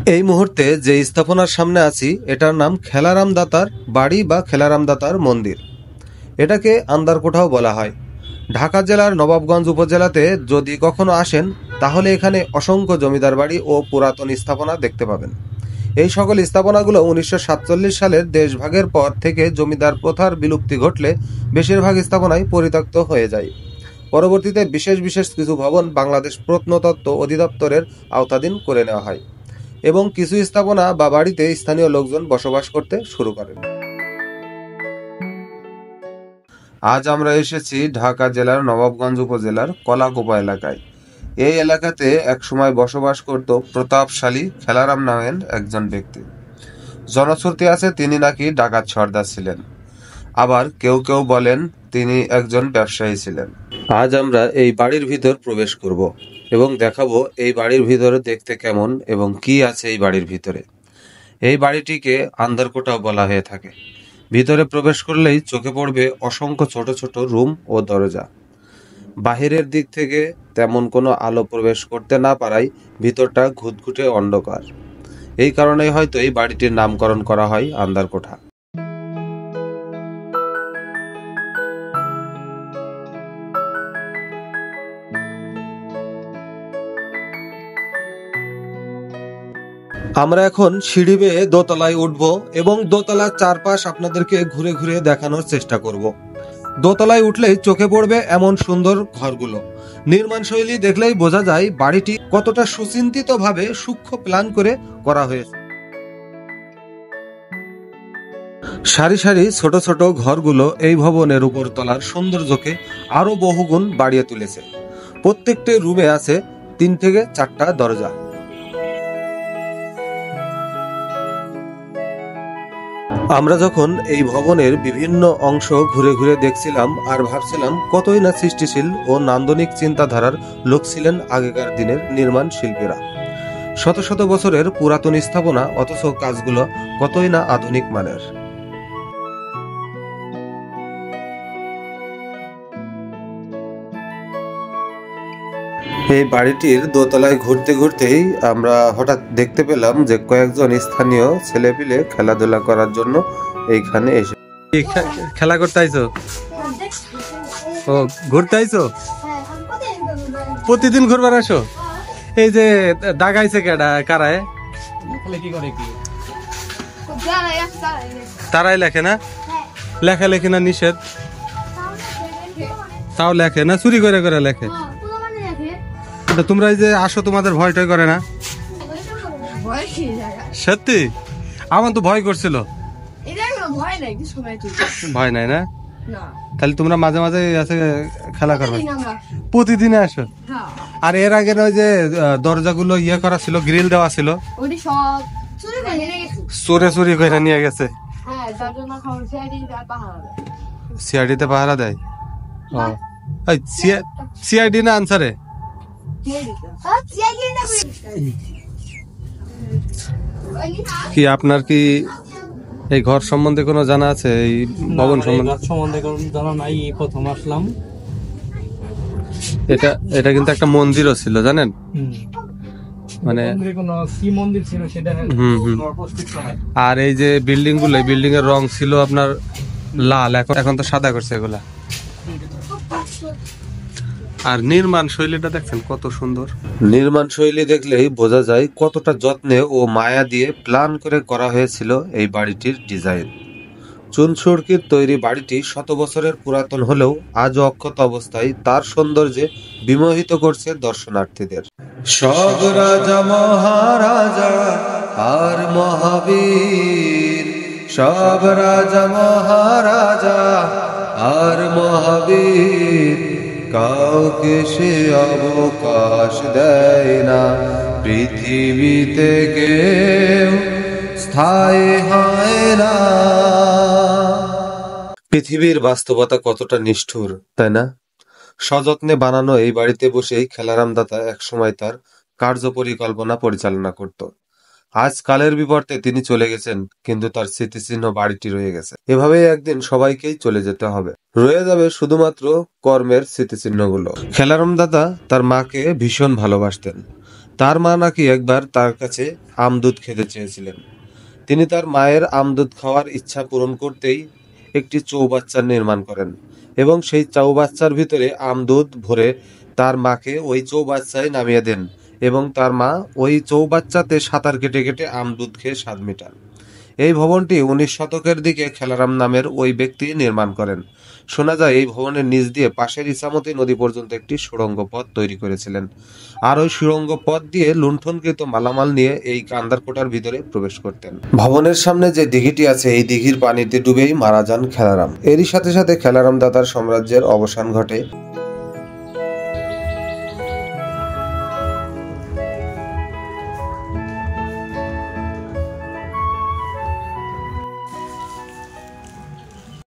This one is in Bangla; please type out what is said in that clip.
এই মুহূর্তে যে স্থাপনার সামনে আছি এটার নাম খেলারাম দাতার বাড়ি বা খেলারাম দাতার মন্দির। এটাকে আন্দারকোঠাও বলা হয়। ঢাকা জেলার নবাবগঞ্জ উপজেলাতে যদি কখনো আসেন তাহলে এখানে অসংখ্য জমিদার বাড়ি ও পুরাতন স্থাপনা দেখতে পাবেন। এই সকল স্থাপনাগুলো 1947 সালের দেশভাগের পর থেকে জমিদার প্রথার বিলুপ্তি ঘটলে বেশিরভাগ স্থাপনাই পরিত্যক্ত হয়ে যায়। পরবর্তীতে বিশেষ বিশেষ কিছু ভবন বাংলাদেশ প্রত্নতত্ত্ব অধিদপ্তরের আওতাধীন করে নেওয়া হয় এবং কিছু স্থাপনা বা বাড়িতে স্থানীয় লোকজন বসবাস করতে শুরু করেন। আজ আমরা এসেছি ঢাকা জেলার নবাবগঞ্জ উপজেলার কলাকুপা এলাকায়। এই এলাকাতে একসময় বসবাস করত প্রতাপশালী খেলারাম নামের একজন ব্যক্তি। জনশ্রুতি আছে তিনি নাকি ডাকাত সর্দার ছিলেন, আবার কেউ কেউ বলেন তিনি একজন ব্যবসায়ী ছিলেন। আজ আমরা এই বাড়ির ভিতর প্রবেশ করব এবং দেখাবো এই বাড়ির ভিতরে দেখতে কেমন এবং কি আছে এই বাড়ির ভিতরে। এই বাড়িটিকে আন্দারকোটাও বলা হয়ে থাকে। ভিতরে প্রবেশ করলেই চোখে পড়বে অসংখ্য ছোট ছোট রুম ও দরজা। বাহিরের দিক থেকে তেমন কোনো আলো প্রবেশ করতে না পারায় ভিতরটা ঘুটঘুটে অন্ধকার। এই কারণেই হয়তো এই বাড়িটির নামকরণ করা হয় আন্দারকোঠা। আমরা এখন সিঁড়ি বেয়ে দোতলায় উঠবো এবং দোতলার চারপাশ আপনাদেরকে ঘুরে ঘুরে দেখানোর চেষ্টা করব। দোতলায় উঠলেই চোখে পড়বে এমন সুন্দর ঘরগুলো। নির্মাণ শৈলী দেখলেই বোঝা যায় বাড়িটি কতটা সুচিন্তিতভাবে সূক্ষ্ম প্ল্যান করে করা হয়েছে। সারি সারি ছোট ছোট ঘরগুলো এই ভবনের উপর তলার সৌন্দর্যকে আরো বহুগুণ বাড়িয়ে তুলেছে। প্রত্যেকটি রুমে আছে 3 থেকে 4টা দরজা। আমরা যখন এই ভবনের বিভিন্ন অংশ ঘুরে ঘুরে দেখছিলাম আর ভাবছিলাম কতই না সৃষ্টিশীল ও নান্দনিক চিন্তাধারার লোক ছিলেন আগেকার দিনের নির্মাণ শিল্পীরা। শত শত বছরের পুরাতন স্থাপনা, অথচ কাজগুলো কতই না আধুনিক মানের। এই বাড়িটির দোতলায় ঘুরতে ঘুরতেই আমরা হঠাৎ দেখতে পেলাম যে কয়েকজন স্থানীয় ছেলেপিলে খেলাধুলা করার জন্য এইখানে এসে। খেলা করতে আইছো? ও, ঘুরতে আইছো? প্রতিদিন ঘুরবার আসো? এই যে দাগাইছে কেডা কারায়? তারাই লেখে না? লেখালেখি না নিষেধ? তাও লেখে না? চুরি করে করে লেখে? তোমরা এই যে আসো, তোমাদের ভয় টয় করে না? সত্যি? আমার তো ভয় করছিল। ভয় নাই না? তাহলে তোমরা মাঝে মাঝে আছে খেলা করবে? প্রতিদিনে আসো? আর এর আগে ওই যে দরজাগুলো ইয়ে করা ছিল, গ্রিল দেওয়া ছিল, চোরে চুরি করে নিয়ে গেছে। সিআইডিতে পাহারা দেয়? সিআইডি না আনসারে? কি আপনার কি এই ঘর সম্বন্ধে কোনো জানা আছে? এই ভবন সম্বন্ধে জানা নাই, প্রথম আসলাম। এটা কিন্তু একটা মন্দিরও ছিল, জানেন? মানে কি মন্দির ছিল সেটা। আর এই যে বিল্ডিং গুলো, বিল্ডিং এর রং ছিল আপনার লাল, এখন তো সাদা করছে এগুলা। আর নির্মাণ শৈলীটা দেখছেন কত সুন্দর। নির্মাণ শৈলী দেখলেই বোঝা যায় কতটা যত্নে ও মায়া দিয়ে প্ল্যান করে করা হয়েছিল এই বাড়িটির ডিজাইন। চুনসুরকির তৈরি বাড়িটি শত বছরের পুরাতন হলেও আজও অক্ষত অবস্থায় তার সৌন্দর্যে বিমোহিত করছে দর্শনার্থীদের। সব রাজা মহারাজা আর মহাবীর, সব রাজা মহারাজা আর মহাবীর, কাউকে সে অবকাশ দেয় না পৃথিবীতে কেউ স্থায়ী হয় না। পৃথিবীর বাস্তবতা কতটা নিষ্ঠুর, তাই না? সযত্নে বানানো এই বাড়িতে বসেই খেলারাম দাতা একসময় তার কার্য পরিকল্পনা পরিচালনা করত। আজ কালের বিবর্তে তিনি চলে গেছেন, কিন্তু তার স্মৃতিচিহ্ন বাড়িটি রয়ে গেছে। এভাবেই একদিন সবাইকেই চলে যেতে হবে, রয়ে যাবে শুধুমাত্র কর্মের স্মৃতিচিহ্নগুলো। খেলারাম দাদা তার মাকে ভীষণ ভালোবাসতেন। তার মা নাকি একবার তার কাছে আমদুধ খেতে চেয়েছিলেন। তিনি তার মায়ের আমদুধ খাওয়ার ইচ্ছা পূরণ করতেই একটি চৌবাচ্চার নির্মাণ করেন এবং সেই চৌবাচ্চার ভিতরে আমদুধ ভরে তার মাকে ওই চৌবাচ্চায় নামিয়ে দেন এবং তার মা ওই চৌবাচ্চাতে সাঁতার কেটে কেটে আমদুধ খেয়ে স্বাদ মেটান। এই ভবনটি 19 শতকের দিকে খেলারাম নামের ওই ব্যক্তি নির্মাণ করেন। শোনা যায় এই ভবনের নিচ দিয়ে পাশের ইছামতি নদী পর্যন্ত একটি সুড়ঙ্গ পথ তৈরি করেছিলেন, আর ওই সুড়ঙ্গ পথ দিয়ে লুণ্ঠনকৃত মালামাল নিয়ে এই কান্দারকোটার ভিতরে প্রবেশ করতেন। ভবনের সামনে যে দিঘিটি আছে এই দিঘির পানিতে ডুবেই মারা যান খেলারাম। এরই সাথে সাথে খেলারাম দাদার সাম্রাজ্যের অবসান ঘটে।